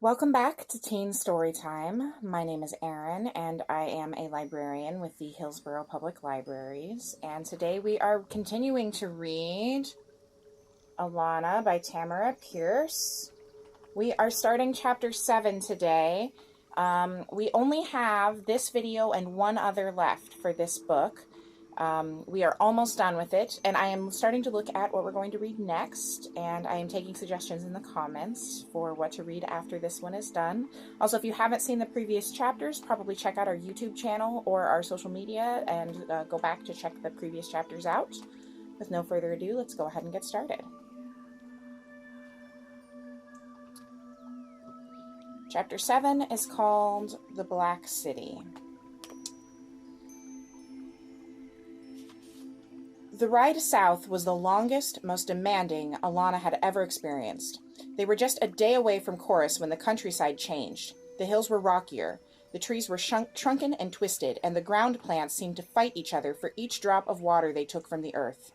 Welcome back to Teen Storytime. My name is Aryn, and I am a librarian with the Hillsborough Public Libraries. And today we are continuing to read Alanna by Tamora Pierce. We are starting chapter 7 today. We only have this video and one other left for this book. We are almost done with it, and I am starting to look at what we're going to read next, and I am taking suggestions in the comments for what to read after this one is done. Also, if you haven't seen the previous chapters, probably check out our YouTube channel or our social media and go back to check the previous chapters out. With no further ado, let's go ahead and get started. Chapter 7 is called The Black City. The ride south was the longest, most demanding Alanna had ever experienced. They were just a day away from Chorus when the countryside changed. The hills were rockier, the trees were shrunken and twisted, and the ground plants seemed to fight each other for each drop of water they took from the earth.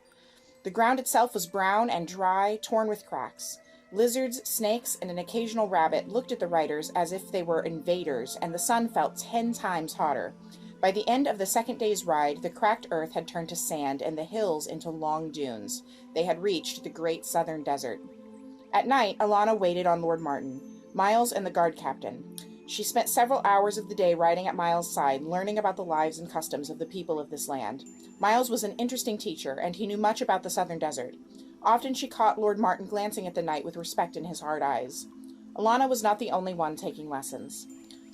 The ground itself was brown and dry, torn with cracks. Lizards, snakes, and an occasional rabbit looked at the riders as if they were invaders, and the sun felt 10 times hotter. By the end of the second day's ride, the cracked earth had turned to sand and the hills into long dunes. They had reached the great southern desert. At night, Alanna waited on Lord Martin, Miles, and the guard captain. She spent several hours of the day riding at Miles' side, learning about the lives and customs of the people of this land. Miles was an interesting teacher, and he knew much about the southern desert. Often she caught Lord Martin glancing at the knight with respect in his hard eyes. Alanna was not the only one taking lessons.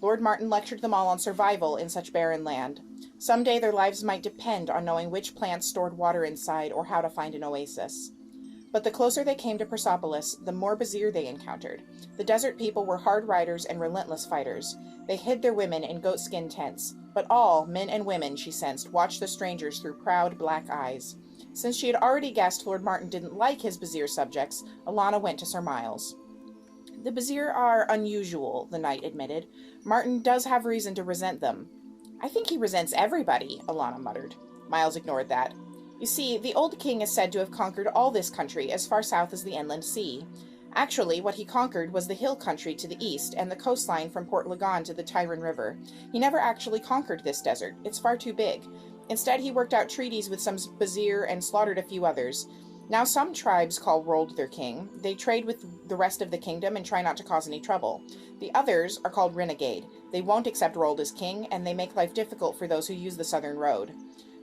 Lord Martin lectured them all on survival in such barren land. Someday their lives might depend on knowing which plants stored water inside or how to find an oasis. But the closer they came to Persepolis, the more Bazir they encountered. The desert people were hard riders and relentless fighters. They hid their women in goatskin tents, but all, men and women, she sensed, watched the strangers through proud black eyes. Since she had already guessed Lord Martin didn't like his Bazir subjects, Alanna went to Sir Miles. The Bazir are unusual, the knight admitted. Martin does have reason to resent them. I think he resents everybody, Alanna muttered. Miles ignored that. You see, the old king is said to have conquered all this country as far south as the inland sea. Actually, what he conquered was the hill country to the east and the coastline from Port Lagan to the Tyrone River. He never actually conquered this desert. It's far too big. Instead, he worked out treaties with some Bazir and slaughtered a few others. Now some tribes call Rold their king. They trade with the rest of the kingdom and try not to cause any trouble. The others are called renegade. They won't accept Rold as king, and they make life difficult for those who use the southern road.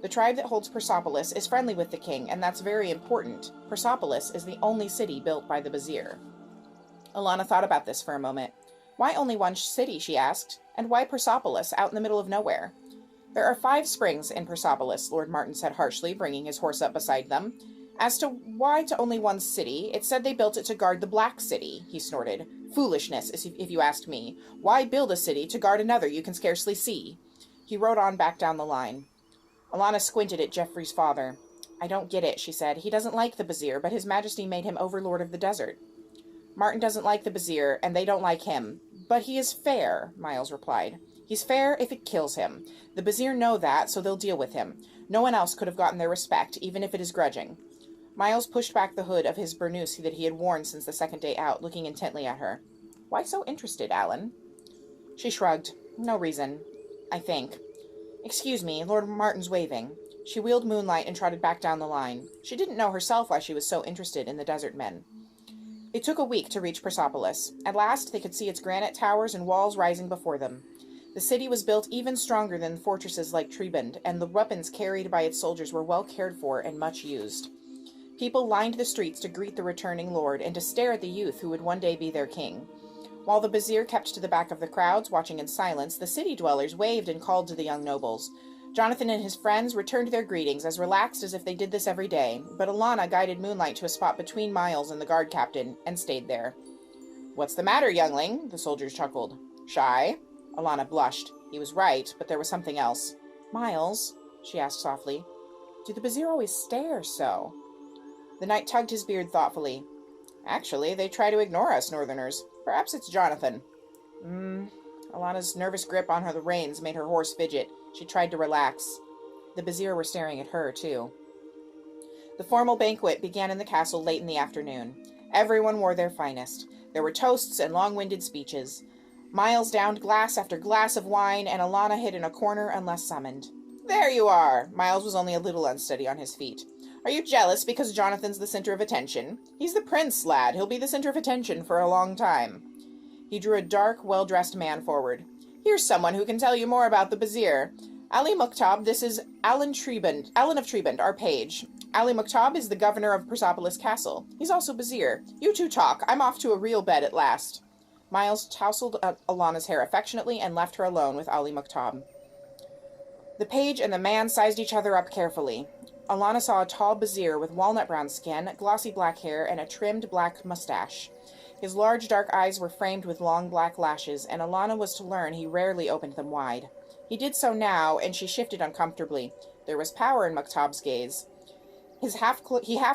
The tribe that holds Persepolis is friendly with the king, and that's very important. Persepolis is the only city built by the Bazir. Alanna thought about this for a moment. Why only one city, she asked, and why Persepolis, out in the middle of nowhere? There are 5 springs in Persepolis, Lord Martin said harshly, bringing his horse up beside them. As to why to only one city, it said they built it to guard the Black City, he snorted. Foolishness, if you asked me. Why build a city to guard another you can scarcely see? He rode on back down the line. Alanna squinted at Geoffrey's father. I don't get it, she said. He doesn't like the Bazir, but His Majesty made him overlord of the desert. Martin doesn't like the Bazir, and they don't like him. But he is fair, Miles replied. He's fair if it kills him. The Bazir know that, so they'll deal with him. No one else could have gotten their respect, even if it is grudging. Miles pushed back the hood of his burnous that he had worn since the second day out, looking intently at her. Why so interested, Alan? She shrugged. No reason, I think. Excuse me, Lord Martin's waving. She wheeled Moonlight and trotted back down the line. She didn't know herself why she was so interested in the desert men. It took a week to reach Persepolis. At last they could see its granite towers and walls rising before them. The city was built even stronger than fortresses like Trebond, and the weapons carried by its soldiers were well cared for and much used. People lined the streets to greet the returning lord and to stare at the youth who would one day be their king. While the Bazir kept to the back of the crowds, watching in silence, the city dwellers waved and called to the young nobles. Jonathan and his friends returned their greetings as relaxed as if they did this every day, but Alanna guided Moonlight to a spot between Miles and the guard captain, and stayed there. What's the matter, youngling? The soldiers chuckled. Shy? Alanna blushed. He was right, but there was something else. Miles, she asked softly, do the Bazir always stare so? The knight tugged his beard thoughtfully. Actually, they try to ignore us, northerners. Perhaps it's Jonathan. Alanna's nervous grip on the reins made her horse fidget. She tried to relax. The Bazir were staring at her, too. The formal banquet began in the castle late in the afternoon. Everyone wore their finest. There were toasts and long-winded speeches. Miles downed glass after glass of wine, and Alanna hid in a corner unless summoned. "There you are!" Miles was only a little unsteady on his feet. "Are you jealous because Jonathan's the center of attention? He's the prince, lad. He'll be the center of attention for a long time." He drew a dark, well-dressed man forward. "Here's someone who can tell you more about the Vizier. Ali Mukhtab, this is Alan of Treband, our page. Ali Mukhtab is the governor of Persepolis Castle. He's also Vizier. You two talk. I'm off to a real bed at last." Miles tousled Alanna's hair affectionately and left her alone with Ali Mukhtab. The page and the man sized each other up carefully. Alanna saw a tall Vizier with walnut-brown skin, glossy black hair, and a trimmed black mustache. His large dark eyes were framed with long black lashes, and Alanna was to learn he rarely opened them wide. He did so now, and she shifted uncomfortably. There was power in Mukhtab's gaze. He half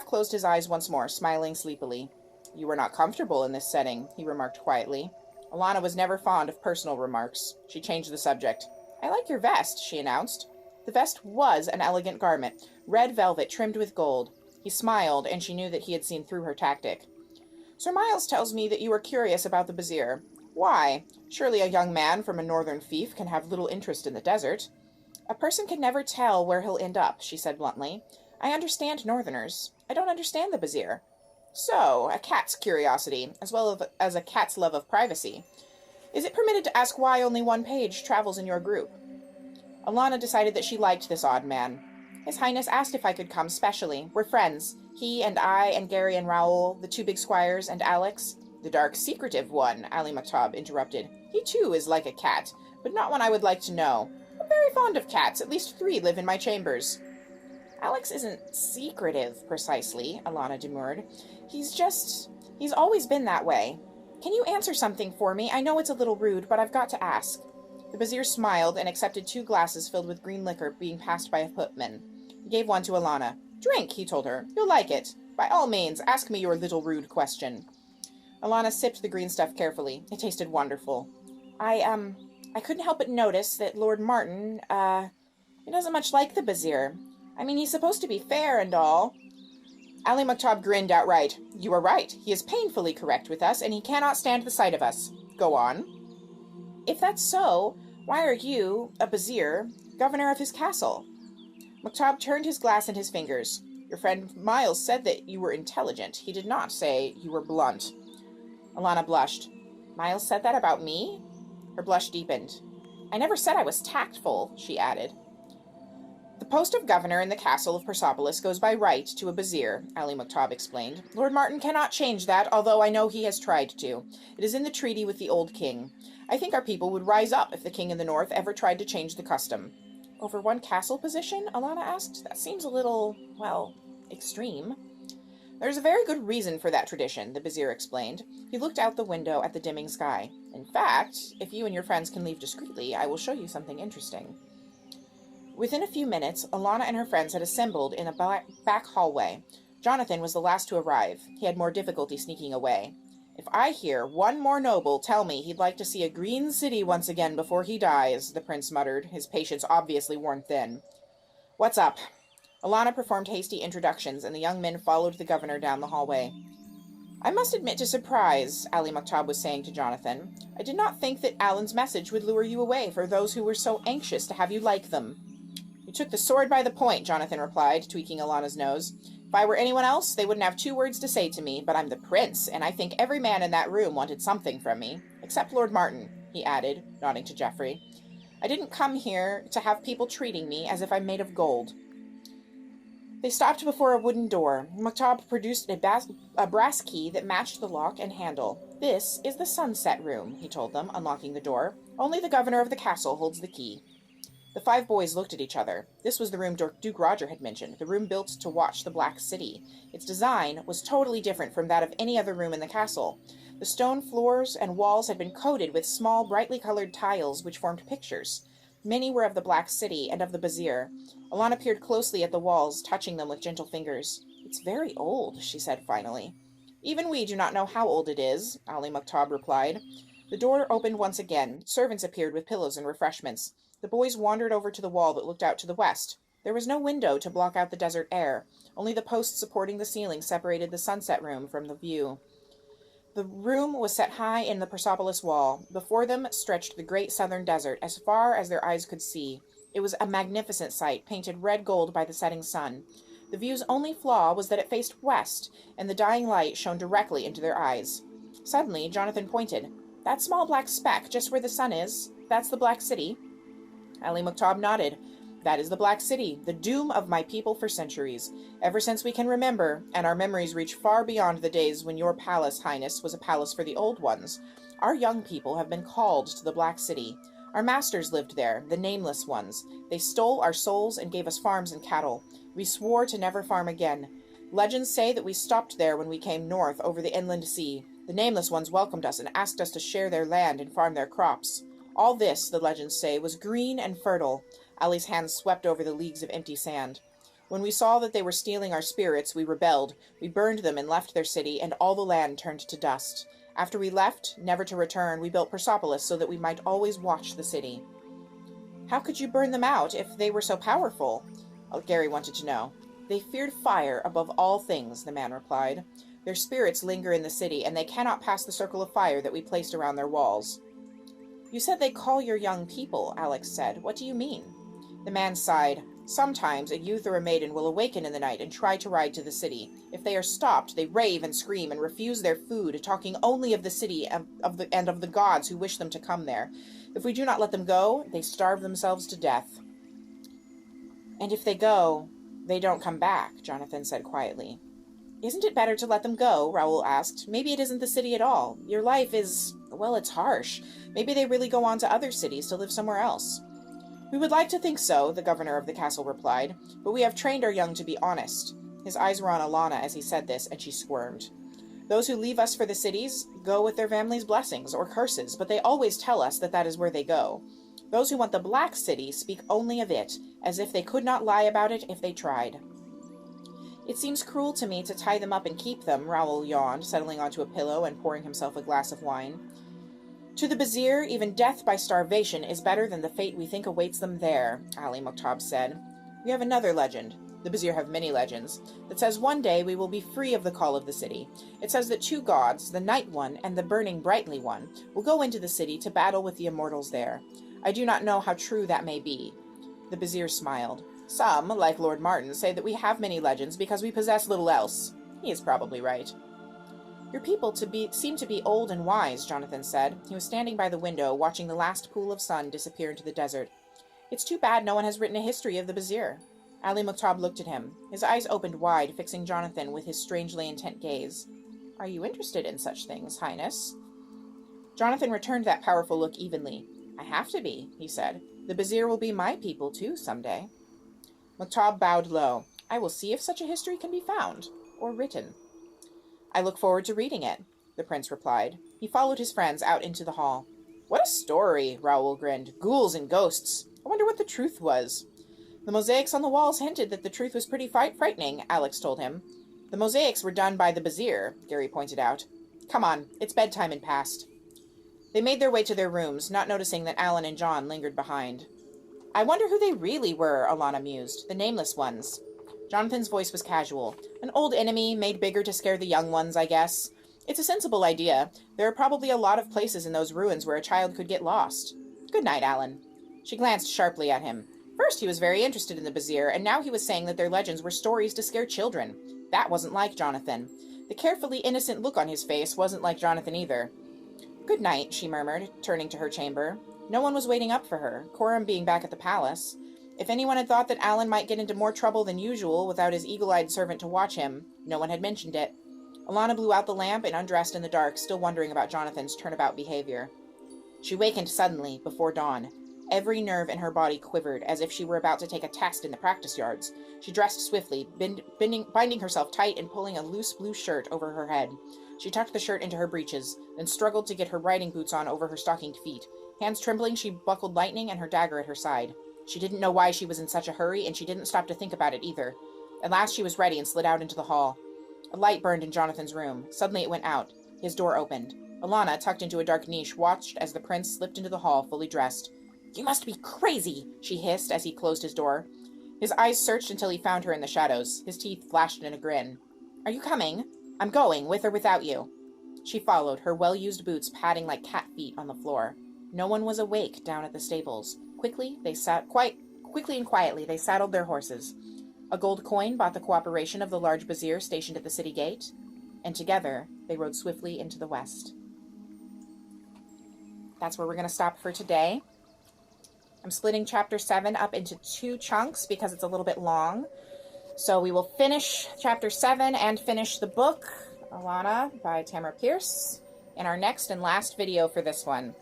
closed his eyes once more, smiling sleepily. "You are not comfortable in this setting," he remarked quietly. Alanna was never fond of personal remarks. She changed the subject. "I like your vest," she announced. The vest was an elegant garment, red velvet trimmed with gold. He smiled, and she knew that he had seen through her tactic. "Sir Miles tells me that you are curious about the Vizier. Why? Surely a young man from a northern fief can have little interest in the desert." "A person can never tell where he'll end up," she said bluntly. "I understand northerners. I don't understand the Vizier." "So, a cat's curiosity, as well as a cat's love of privacy. Is it permitted to ask why only one page travels in your group?" Alanna decided that she liked this odd man. "His Highness asked if I could come specially. We're friends. He and I and Gary and Raoul, the two big squires, and Alex." "The dark, secretive one," Ali Mukhtab interrupted. "He, too, is like a cat, but not one I would like to know. I'm very fond of cats. At least 3 live in my chambers." "Alex isn't secretive, precisely," Alanna demurred. He's always been that way. Can you answer something for me? I know it's a little rude, but I've got to ask." The Vizier smiled and accepted 2 glasses filled with green liquor being passed by a footman. He gave one to Alanna. "Drink," he told her. "You'll like it. By all means, ask me your little rude question." Alanna sipped the green stuff carefully. It tasted wonderful. I couldn't help but notice that Lord Martin, he doesn't much like the Vizier. I mean, he's supposed to be fair and all." Ali Mukhtab grinned outright. "You are right. He is painfully correct with us, and he cannot stand the sight of us. Go on." "If that's so, why are you, a Vizier, governor of his castle?" Mukhtab turned his glass in his fingers. "Your friend Miles said that you were intelligent. He did not say you were blunt." Alanna blushed. "Miles said that about me?" Her blush deepened. "I never said I was tactful," she added. "The post of governor in the castle of Persepolis goes by right to a Vizier," Ali Mukhtab explained. "Lord Martin cannot change that, although I know he has tried to. It is in the treaty with the old king. I think our people would rise up if the king in the north ever tried to change the custom." "Over one castle position?" Alanna asked. "That seems a little, extreme." "There's a very good reason for that tradition," the Vizier explained. He looked out the window at the dimming sky. "In fact, if you and your friends can leave discreetly, I will show you something interesting." Within a few minutes, Alanna and her friends had assembled in a back hallway. Jonathan was the last to arrive. He had more difficulty sneaking away. "If I hear one more noble tell me he'd like to see a green city once again before he dies," the prince muttered, his patience obviously worn thin. "What's up?" Alanna performed hasty introductions, and the young men followed the governor down the hallway. "I must admit to surprise," Ali Mukhtab was saying to Jonathan. "I did not think that Alan's message would lure you away for those who were so anxious to have you like them." "You took the sword by the point," Jonathan replied, tweaking Alanna's nose. "If I were anyone else, they wouldn't have 2 words to say to me, but I'm the prince, and I think every man in that room wanted something from me. Except Lord Martin," he added, nodding to Geoffrey. "I didn't come here to have people treating me as if I'm made of gold." They stopped before a wooden door. Mukhtab produced a brass key that matched the lock and handle. "This is the sunset room," he told them, unlocking the door. "Only the governor of the castle holds the key." The 5 boys looked at each other. This was the room Duke Roger had mentioned, the room built to watch the Black City. Its design was totally different from that of any other room in the castle. The stone floors and walls had been coated with small, brightly colored tiles which formed pictures. Many were of the Black City and of the Vizier. Alanna peered closely at the walls, touching them with gentle fingers. "It's very old," she said finally. "Even we do not know how old it is," Ali Mukhtab replied. The door opened once again. Servants appeared with pillows and refreshments. The boys wandered over to the wall that looked out to the west. There was no window to block out the desert air. Only the posts supporting the ceiling separated the sunset room from the view. The room was set high in the Persepolis wall. Before them stretched the great southern desert, as far as their eyes could see. It was a magnificent sight, painted red gold by the setting sun. The view's only flaw was that it faced west, and the dying light shone directly into their eyes. Suddenly, Jonathan pointed. "That small black speck, just where the sun is, that's the Black City?" Ali Mukhtab nodded. "That is the Black City, the doom of my people for centuries. Ever since we can remember, and our memories reach far beyond the days when your palace, Highness, was a palace for the old ones, our young people have been called to the Black City. Our masters lived there, the nameless ones. They stole our souls and gave us farms and cattle. We swore to never farm again. Legends say that we stopped there when we came north over the inland sea. The nameless ones welcomed us and asked us to share their land and farm their crops. All this, the legends say, was green and fertile." Ali's hands swept over the leagues of empty sand. "When we saw that they were stealing our spirits, we rebelled. We burned them and left their city, and all the land turned to dust. After we left, never to return, we built Persepolis so that we might always watch the city." "How could you burn them out if they were so powerful?" Gary wanted to know. "They feared fire above all things," the man replied. "Their spirits linger in the city, and they cannot pass the circle of fire that we placed around their walls." "You said they call your young people," Alex said. "What do you mean?" The man sighed. "Sometimes a youth or a maiden will awaken in the night and try to ride to the city. If they are stopped, they rave and scream and refuse their food, talking only of the city and of the gods who wish them to come there. If we do not let them go, they starve themselves to death." "And if they go, they don't come back," Jonathan said quietly. "Isn't it better to let them go?" Raoul asked. "Maybe it isn't the city at all. Your life is, well, it's harsh. Maybe they really go on to other cities to live somewhere else." "We would like to think so," the governor of the castle replied, "but we have trained our young to be honest." His eyes were on Alanna as he said this, and she squirmed. "Those who leave us for the cities go with their family's blessings or curses, but they always tell us that that is where they go. Those who want the Black City speak only of it, as if they could not lie about it if they tried." "It seems cruel to me to tie them up and keep them," Raoul yawned, settling onto a pillow and pouring himself a glass of wine. "To the Vizier, even death by starvation is better than the fate we think awaits them there," Ali Mukhtab said. "We have another legend. The Vizier have many legends, that says one day we will be free of the call of the city. It says that two gods, the Night One and the Burning Brightly One, will go into the city to battle with the immortals there. I do not know how true that may be." The Vizier smiled. "Some, like Lord Martin, say that we have many legends because we possess little else. He is probably right." "Your people seem to be old and wise," Jonathan said. He was standing by the window, watching the last pool of sun disappear into the desert. "It's too bad no one has written a history of the Vizier." Ali Mukhtab looked at him. His eyes opened wide, fixing Jonathan with his strangely intent gaze. "Are you interested in such things, Highness?" Jonathan returned that powerful look evenly. "I have to be," he said. "The Vizier will be my people, too, someday." Mukhtab bowed low. "I will see if such a history can be found, or written." "I look forward to reading it," the prince replied. He followed his friends out into the hall. "What a story," Raoul grinned. "Ghouls and ghosts. I wonder what the truth was." "The mosaics on the walls hinted that the truth was pretty frightening," Alex told him. "The mosaics were done by the Vizier," Gary pointed out. "Come on, it's bedtime and past." They made their way to their rooms, not noticing that Alan and John lingered behind. "I wonder who they really were," Alanna mused. "The nameless ones." Jonathan's voice was casual. "An old enemy, made bigger to scare the young ones, I guess. It's a sensible idea. There are probably a lot of places in those ruins where a child could get lost. Good night, Alan." She glanced sharply at him. First he was very interested in the Vizier, and now he was saying that their legends were stories to scare children. That wasn't like Jonathan. The carefully innocent look on his face wasn't like Jonathan either. "Good night," she murmured, turning to her chamber. No one was waiting up for her, Coram being back at the palace. If anyone had thought that Alan might get into more trouble than usual without his eagle-eyed servant to watch him, no one had mentioned it. Alanna blew out the lamp and undressed in the dark, still wondering about Jonathan's turnabout behavior. She wakened suddenly, before dawn. Every nerve in her body quivered, as if she were about to take a test in the practice yards. She dressed swiftly, binding herself tight and pulling a loose blue shirt over her head. She tucked the shirt into her breeches, then struggled to get her riding boots on over her stockinged feet. Hands trembling, she buckled Lightning and her dagger at her side. She didn't know why she was in such a hurry, and she didn't stop to think about it either. At last she was ready and slid out into the hall. A light burned in Jonathan's room. Suddenly it went out. His door opened. Alanna, tucked into a dark niche, watched as the prince slipped into the hall, fully dressed. "You must be crazy," she hissed as he closed his door. His eyes searched until he found her in the shadows. His teeth flashed in a grin. "Are you coming?" "I'm going, with or without you." She followed, her well-used boots padding like cat feet on the floor. No one was awake down at the stables. Quickly and quietly, they saddled their horses. A gold coin bought the cooperation of the large brazier stationed at the city gate, and together they rode swiftly into the west. That's where we're going to stop for today. I'm splitting chapter 7 up into 2 chunks because it's a little bit long. So we will finish chapter 7 and finish the book, Alanna by Tamora Pierce, in our next and last video for this one.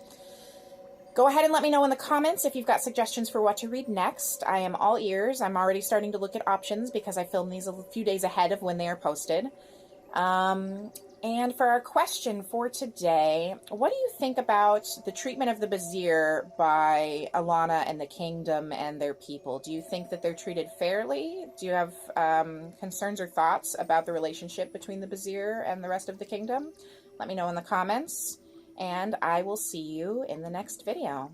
Go ahead and let me know in the comments if you've got suggestions for what to read next. I am all ears. I'm already starting to look at options because I film these a few days ahead of when they are posted. And for our question for today, what do you think about the treatment of the Brazier by Alanna and the kingdom and their people? Do you think that they're treated fairly? Do you have concerns or thoughts about the relationship between the Brazier and the rest of the kingdom? Let me know in the comments, and I will see you in the next video.